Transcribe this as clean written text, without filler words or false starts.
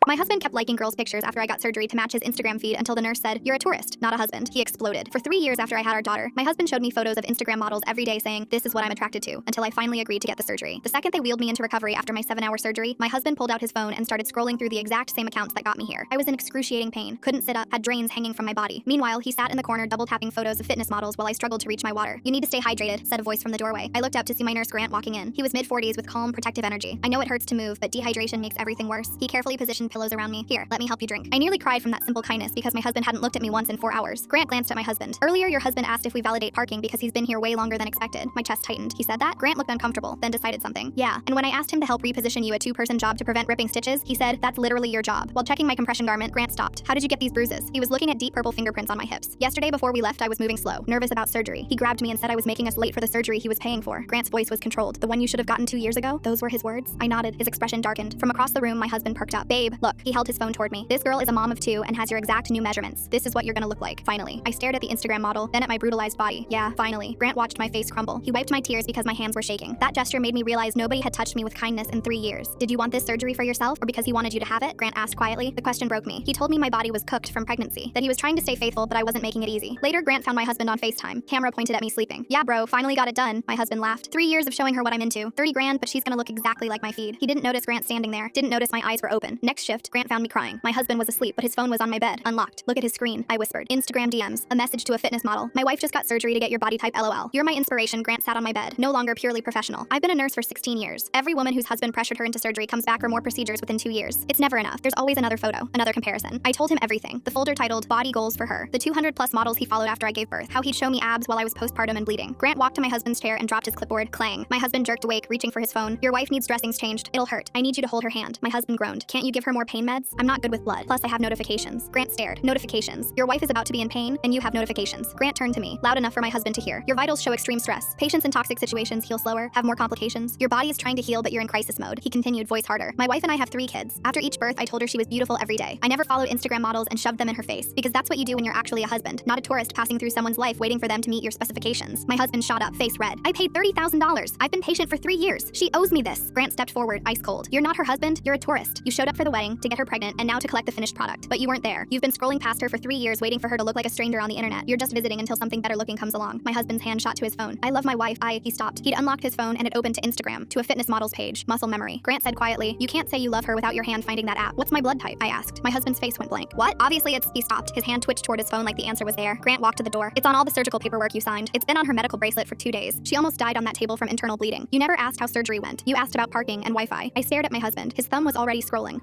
My husband kept liking girls' pictures after I got surgery to match his Instagram feed until the nurse said, "You're a tourist, not a husband." He exploded. For 3 years after I had our daughter, my husband showed me photos of Instagram models every day saying, "This is what I'm attracted to," until I finally agreed to get the surgery. The second they wheeled me into recovery after my 7-hour surgery, my husband pulled out his phone and started scrolling through the exact same accounts that got me here. I was in excruciating pain, couldn't sit up, had drains hanging from my body. Meanwhile, he sat in the corner double tapping photos of fitness models while I struggled to reach my water. "You need to stay hydrated," said a voice from the doorway. I looked up to see my nurse Grant walking in. He was mid-40s with calm, protective energy. "I know it hurts to move, but dehydration makes everything worse." He carefully positioned pillows around me. "Here, let me help you drink." I nearly cried from that simple kindness because my husband hadn't looked at me once in 4 hours. Grant glanced at my husband. "Earlier, your husband asked if we validate parking because he's been here way longer than expected." My chest tightened. He said that? Grant looked uncomfortable, then decided something. "Yeah, and when I asked him to help reposition you a 2-person job to prevent ripping stitches, he said, that's literally your job." While checking my compression garment, Grant stopped. "How did you get these bruises?" He was looking at deep purple fingerprints on my hips. "Yesterday before we left, I was moving slow, nervous about surgery. He grabbed me and said I was making us late for the surgery he was paying for." Grant's voice was controlled. "The one you should have gotten 2 years ago?" Those were his words. I nodded. His expression darkened. From across the room, my husband perked up. "Babe, look." He held his phone toward me. "This girl is a mom of 2 and has your exact new measurements. This is what you're gonna look like, finally." I stared at the Instagram model, then at my brutalized body. Yeah, finally. Grant watched my face crumble. He wiped my tears because my hands were shaking. That gesture made me realize nobody had touched me with kindness in 3 years. "Did you want this surgery for yourself or because he wanted you to have it?" Grant asked quietly. The question broke me. He told me my body was cooked from pregnancy, that he was trying to stay faithful, but I wasn't making it easy. Later, Grant found my husband on FaceTime. Camera pointed at me sleeping. "Yeah, bro, finally got it done." My husband laughed. 3 years of showing her what I'm into. 30 grand, but she's gonna look exactly like my feed. He didn't notice Grant standing there. Didn't notice my eyes were open. Next shift, Grant found me crying. My husband was asleep, but his phone was on my bed, unlocked. "Look at his screen," I whispered. Instagram DMs. A message to a fitness model. "My wife just got surgery to get your body type, LOL. You're my inspiration." Grant sat on my bed. No longer purely professional. I've been a nurse for 16 years. Every woman whose husband pressured her into surgery comes back for more procedures within 2 years. It's never enough. There's always another photo, another comparison. I told him everything. The folder titled Body Goals for Her. The 200+ models he followed after I gave birth. How he'd show me abs while I was postpartum and bleeding. Grant walked to my husband's chair and dropped his clipboard. Clang. My husband jerked awake, reaching for his phone. "Your wife needs dressings changed. It'll hurt. I need you to hold her hand." My husband groaned. "Can't you give her more pain meds? I'm not good with blood. Plus, I have notifications." Grant stared. "Notifications? Your wife is about to be in pain, and you have notifications." Grant turned to me, loud enough for my husband to hear. "Your vitals show extreme stress. Patients in toxic situations heal slower, have more complications. Your body is trying to heal, but you're in crisis mode." He continued, voice harder. "My wife and I have 3 kids. After each birth, I told her she was beautiful every day. I never followed Instagram models and shoved them in her face, because that's what you do when you're actually a husband, not a tourist passing through someone's life waiting for them to meet your specifications." My husband shot up, face red. "I paid $30,000. I've been patient for 3 years. She owes me this." Grant stepped forward, ice cold. "You're not her husband. You're a tourist. You showed up for the wedding, to get her pregnant, and now to collect the finished product. But you weren't there. You've been scrolling past her for 3 years waiting for her to look like a stranger on the internet. You're just visiting until something better looking comes along." My husband's hand shot to his phone. "I love my wife." He stopped. He'd unlocked his phone and it opened to Instagram, to a fitness model's page. Muscle memory. Grant said quietly, "You can't say you love her without your hand finding that app." "What's my blood type?" I asked. My husband's face went blank. "What?" "Obviously it's..." He stopped. His hand twitched toward his phone like the answer was there. Grant walked to the door. "It's on all the surgical paperwork you signed. It's been on her medical bracelet for 2 days. She almost died on that table from internal bleeding. You never asked how surgery went. You asked about parking and Wi-Fi." I stared at my husband. His thumb was already scrolling.